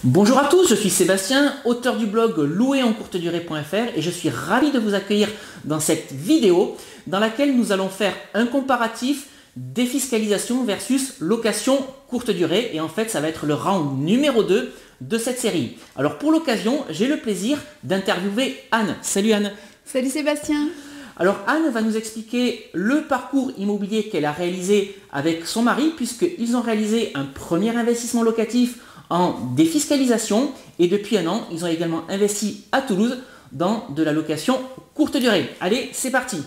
Bonjour à tous, je suis Sébastien, auteur du blog louerencourtedurée.fr et je suis ravi de vous accueillir dans cette vidéo dans laquelle nous allons faire un comparatif défiscalisation versus location courte durée et en fait ça va être le round numéro 2 de cette série. Alors pour l'occasion, j'ai le plaisir d'interviewer Anne. Salut Anne. Salut Sébastien. Alors Anne va nous expliquer le parcours immobilier qu'elle a réalisé avec son mari puisqu'ils ont réalisé un premier investissement locatif en défiscalisation et depuis un an, ils ont également investi à Toulouse dans de la location courte durée. Allez, c'est parti.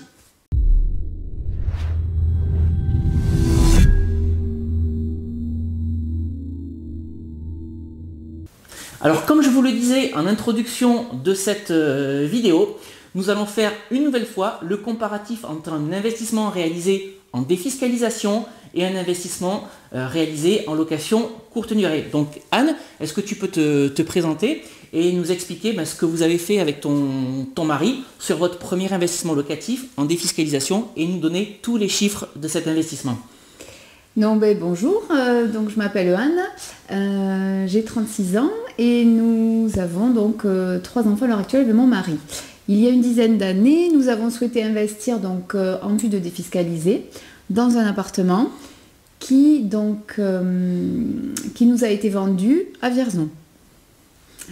Alors comme je vous le disais en introduction de cette vidéo, nous allons faire une nouvelle fois le comparatif entre un investissement réalisé en défiscalisation et un investissement réalisé en location courte durée. Donc Anne, est-ce que tu peux te présenter et nous expliquer ce que vous avez fait avec ton mari sur votre premier investissement locatif en défiscalisation et nous donner tous les chiffres de cet investissement? Bonjour, donc je m'appelle Anne, j'ai 36 ans et nous avons donc 3 enfants à l'heure actuelle de mon mari. Il y a une dizaine d'années, nous avons souhaité investir donc en vue de défiscaliser dans un appartement qui nous a été vendu à Vierzon.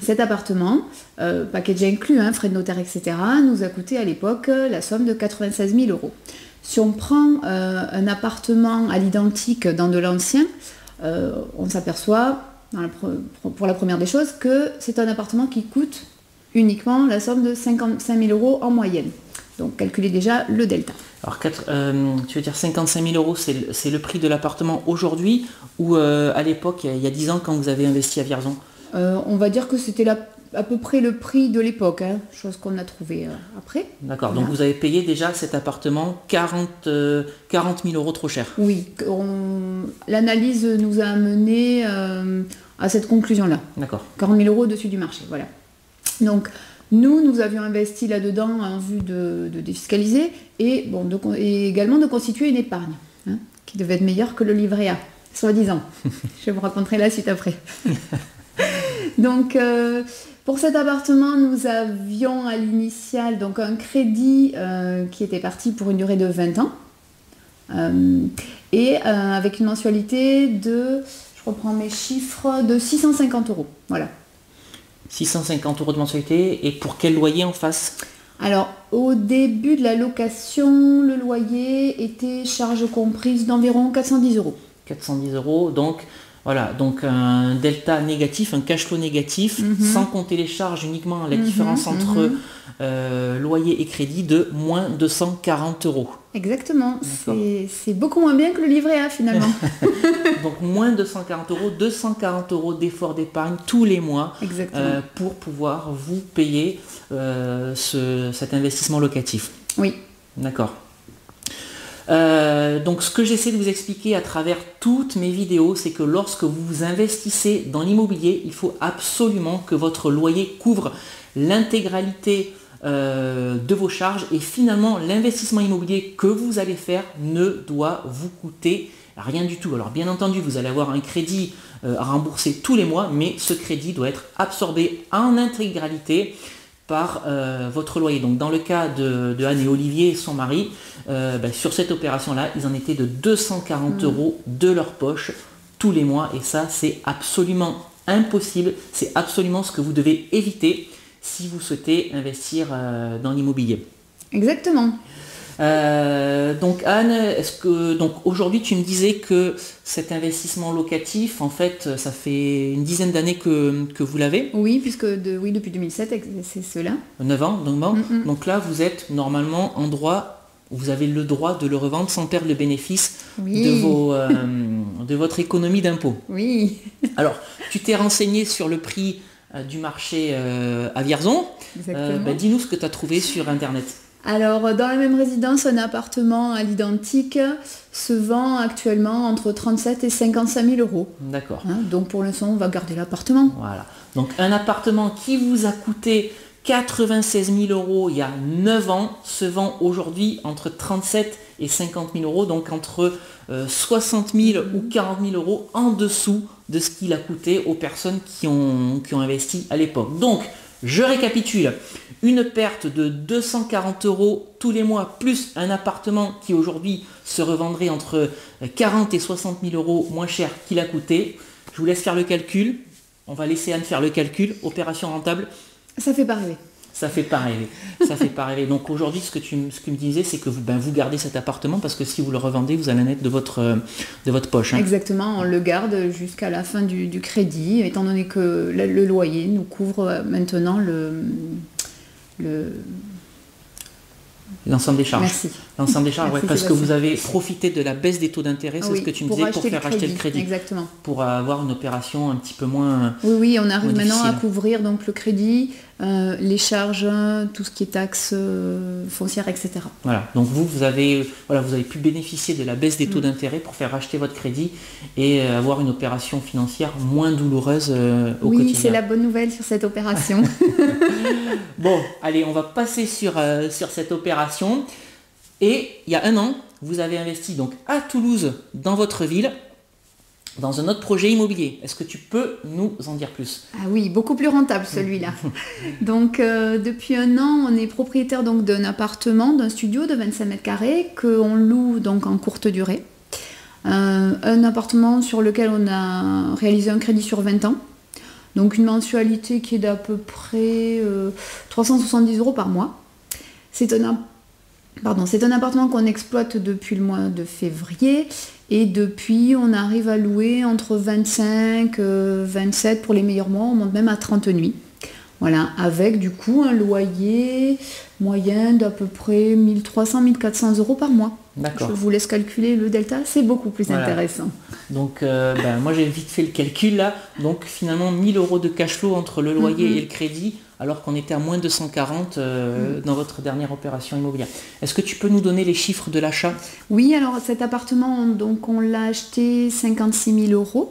Cet appartement, package inclus, frais de notaire, etc., nous a coûté à l'époque la somme de 96 000 €. Si on prend un appartement à l'identique dans de l'ancien, on s'aperçoit, pour la première des choses, que c'est un appartement qui coûte uniquement la somme de 55 000 € en moyenne. Donc calculez déjà le delta. Alors tu veux dire 55 000 €, c'est le prix de l'appartement aujourd'hui ou à l'époque, il y a 10 ans quand vous avez investi à Vierzon? On va dire que c'était à peu près le prix de l'époque, chose qu'on a trouvé après. D'accord, voilà. Donc vous avez payé déjà cet appartement 40 000 € trop cher. Oui, l'analyse nous a amené à cette conclusion-là. D'accord. 40 000 € au-dessus du marché, voilà. Donc nous avions investi là-dedans en vue de défiscaliser et également de constituer une épargne qui devait être meilleure que le livret A, soi-disant. Je vous raconterai la suite après. Donc pour cet appartement, nous avions à l'initial donc un crédit qui était parti pour une durée de 20 ans et avec une mensualité de, je reprends mes chiffres, de 650 €. Voilà. 650 € de mensualité et pour quel loyer en face? Alors au début de la location, le loyer était charge comprise d'environ 410 €. 410 €, donc voilà, donc un delta négatif, un cash flow négatif, sans compter les charges, uniquement la différence entre loyer et crédit de moins 240 €. Exactement, c'est beaucoup moins bien que le livret A finalement. Donc moins 240 €, 240 € d'effort d'épargne tous les mois pour pouvoir vous payer cet investissement locatif. Oui. D'accord. Donc ce que j'essaie de vous expliquer à travers toutes mes vidéos, c'est que lorsque vous investissez dans l'immobilier, il faut absolument que votre loyer couvre l'intégralité de vos charges et finalement l'investissement immobilier que vous allez faire ne doit vous coûter rien du tout. Alors bien entendu, vous allez avoir un crédit à rembourser tous les mois, mais ce crédit doit être absorbé en intégralité par votre loyer. Donc dans le cas de Anne et Olivier, son mari, sur cette opération-là, ils en étaient de 240 € de leur poche tous les mois et ça c'est absolument impossible, c'est absolument ce que vous devez éviter si vous souhaitez investir dans l'immobilier. Exactement. Donc Anne, aujourd'hui tu me disais que cet investissement locatif, en fait, ça fait une dizaine d'années que vous l'avez? Oui, depuis 2007, c'est cela. 9 ans, donc là vous êtes normalement en droit, vous avez le droit de le revendre sans perdre le bénéfice de votre économie d'impôt. Oui. Alors, tu t'es renseigné sur le prix du marché à Vierzon. Dis-nous ce que tu as trouvé sur Internet. Alors, dans la même résidence, un appartement à l'identique se vend actuellement entre 37 et 55 000 €. D'accord. Donc, pour l'instant, on va garder l'appartement. Voilà. Donc, un appartement qui vous a coûté 96 000 € il y a 9 ans se vend aujourd'hui entre 37 et 50 000 €, donc entre 60 000 ou 40 000 € en dessous de ce qu'il a coûté aux personnes qui ont investi à l'époque. Donc, je récapitule, une perte de 240 € tous les mois, plus un appartement qui aujourd'hui se revendrait entre 40 et 60 000 € moins cher qu'il a coûté. Je vous laisse faire le calcul. On va laisser Anne faire le calcul. Opération rentable. Ça fait pas rêver. Ça fait pas rêver. Ça fait pas rêver. Donc aujourd'hui, ce que tu me disais, c'est que vous gardez cet appartement parce que si vous le revendez, vous allez en être de votre poche. Hein. Exactement, on le garde jusqu'à la fin du crédit, étant donné que le loyer nous couvre maintenant l'ensemble des charges. Merci. L'ensemble des charges, Merci, ouais, parce que Sébastien. vous avez profité de la baisse des taux d'intérêt, c'est ce que tu me disais, pour faire racheter le crédit. Exactement. Pour avoir une opération un petit peu moins. Oui, on arrive maintenant difficile. à couvrir donc le crédit, les charges, tout ce qui est taxes foncières, etc. Voilà. Donc vous avez pu bénéficier de la baisse des taux d'intérêt pour faire racheter votre crédit et avoir une opération financière moins douloureuse au quotidien. Oui, c'est la bonne nouvelle sur cette opération. Bon, allez, on va passer sur cette opération. Et il y a un an, vous avez investi donc à Toulouse, dans votre ville, dans un autre projet immobilier. Est-ce que tu peux nous en dire plus? Ah oui, beaucoup plus rentable celui-là. Donc depuis un an, on est propriétaire donc d'un appartement, d'un studio de 25 mètres carrés qu'on loue donc en courte durée. Un appartement sur lequel on a réalisé un crédit sur 20 ans. Donc une mensualité qui est d'à peu près 370 € par mois. C'est un appartement qu'on exploite depuis le mois de février et depuis on arrive à louer entre 25 27 pour les meilleurs mois, on monte même à 30 nuits. Voilà, avec du coup un loyer moyen d'à peu près 1300-1400 € par mois. D'accord. Je vous laisse calculer le delta, c'est beaucoup plus intéressant. Donc moi j'ai vite fait le calcul là, donc finalement 1000 € de cash flow entre le loyer et le crédit, alors qu'on était à moins de 140 dans votre dernière opération immobilière. Est-ce que tu peux nous donner les chiffres de l'achat? Oui, alors cet appartement, donc on l'a acheté 56 000 €,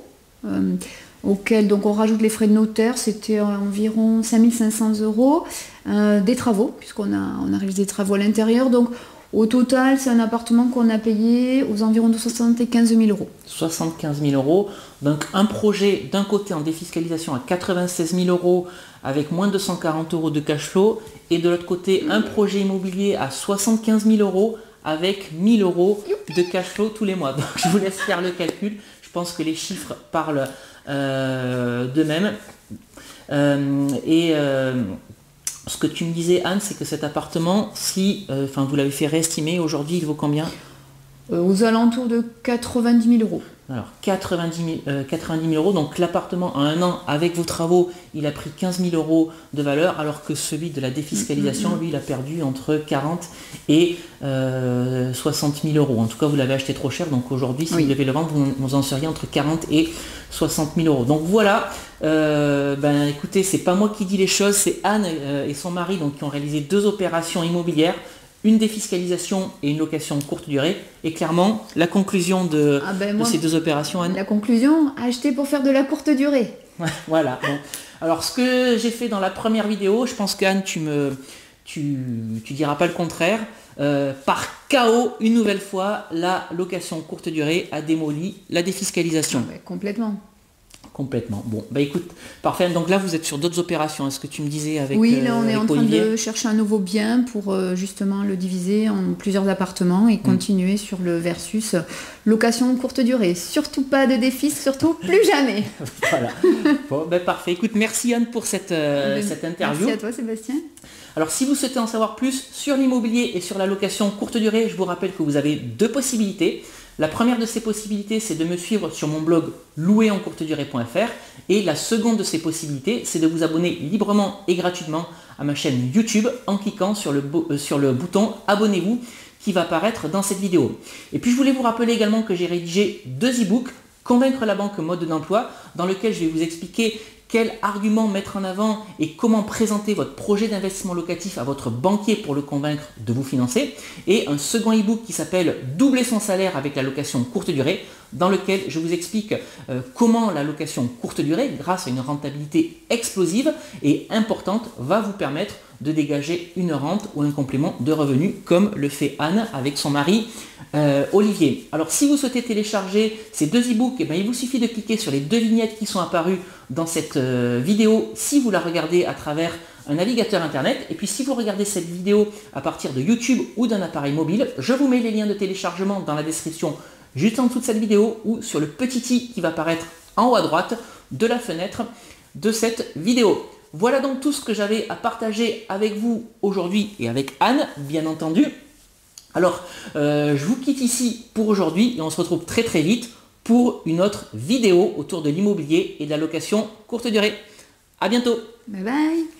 auquel donc on rajoute les frais de notaire, c'était environ 5500 €, des travaux, puisqu'on a réalisé des travaux à l'intérieur. Donc au total, c'est un appartement qu'on a payé aux environs de 75 000 €. 75 000 €. Donc un projet d'un côté en défiscalisation à 96 000 € avec moins de 140 € de cash flow, et de l'autre côté un projet immobilier à 75 000 € avec 1000 € de cash flow tous les mois. Donc je vous laisse faire le calcul. Je pense que les chiffres parlent d'eux-mêmes. Ce que tu me disais, Anne, c'est que cet appartement, si vous l'avez fait réestimer, aujourd'hui il vaut combien? Aux alentours de 90 000 €. Alors 90 000 €, donc l'appartement en un an avec vos travaux, il a pris 15 000 € de valeur, alors que celui de la défiscalisation, lui, il a perdu entre 40 et 60 000 €. En tout cas, vous l'avez acheté trop cher, donc aujourd'hui, si vous devez le vendre, vous en seriez entre 40 et 60 000 €. Donc voilà, écoutez, c'est pas moi qui dis les choses, c'est Anne et son mari donc, qui ont réalisé 2 opérations immobilières, une défiscalisation et une location courte durée. Et clairement, la conclusion de ces 2 opérations, Anne? La conclusion, acheter pour faire de la courte durée. Voilà. Bon. Alors, ce que j'ai fait dans la première vidéo, je pense qu'Anne, tu diras pas le contraire. Par chaos, une nouvelle fois, la location courte durée a démoli la défiscalisation. Complètement. Complètement. Bon, écoute, parfait. Donc là, vous êtes sur d'autres opérations. Est-ce que tu me disais avec Oui, là, on est en train Olivier de chercher un nouveau bien pour justement le diviser en plusieurs appartements et continuer sur le versus location courte durée. Surtout pas de défis, surtout plus jamais. Voilà. Bon, parfait. Écoute, merci Anne pour cette interview. Merci à toi, Sébastien. Alors, si vous souhaitez en savoir plus sur l'immobilier et sur la location courte durée, je vous rappelle que vous avez 2 possibilités. La première de ces possibilités, c'est de me suivre sur mon blog louerencourtedurée.fr, et la seconde de ces possibilités, c'est de vous abonner librement et gratuitement à ma chaîne YouTube en cliquant sur le bouton « Abonnez-vous » qui va apparaître dans cette vidéo. Et puis je voulais vous rappeler également que j'ai rédigé 2 e-books, Convaincre la banque mode d'emploi, dans lequel je vais vous expliquer quels arguments mettre en avant et comment présenter votre projet d'investissement locatif à votre banquier pour le convaincre de vous financer, et un second e-book qui s'appelle Doubler son salaire avec la location courte durée, dans lequel je vous explique comment la location courte durée, grâce à une rentabilité explosive et importante, va vous permettre de dégager une rente ou un complément de revenu comme le fait Anne avec son mari Olivier. Alors si vous souhaitez télécharger ces 2 e-books, eh bien, il vous suffit de cliquer sur les 2 vignettes qui sont apparues dans cette vidéo si vous la regardez à travers un navigateur internet. Et puis si vous regardez cette vidéo à partir de YouTube ou d'un appareil mobile, je vous mets les liens de téléchargement dans la description juste en dessous de cette vidéo ou sur le petit i qui va apparaître en haut à droite de la fenêtre de cette vidéo. Voilà donc tout ce que j'avais à partager avec vous aujourd'hui et avec Anne, bien entendu. Alors, je vous quitte ici pour aujourd'hui et on se retrouve très très vite pour une autre vidéo autour de l'immobilier et de la location courte durée. À bientôt. Bye bye.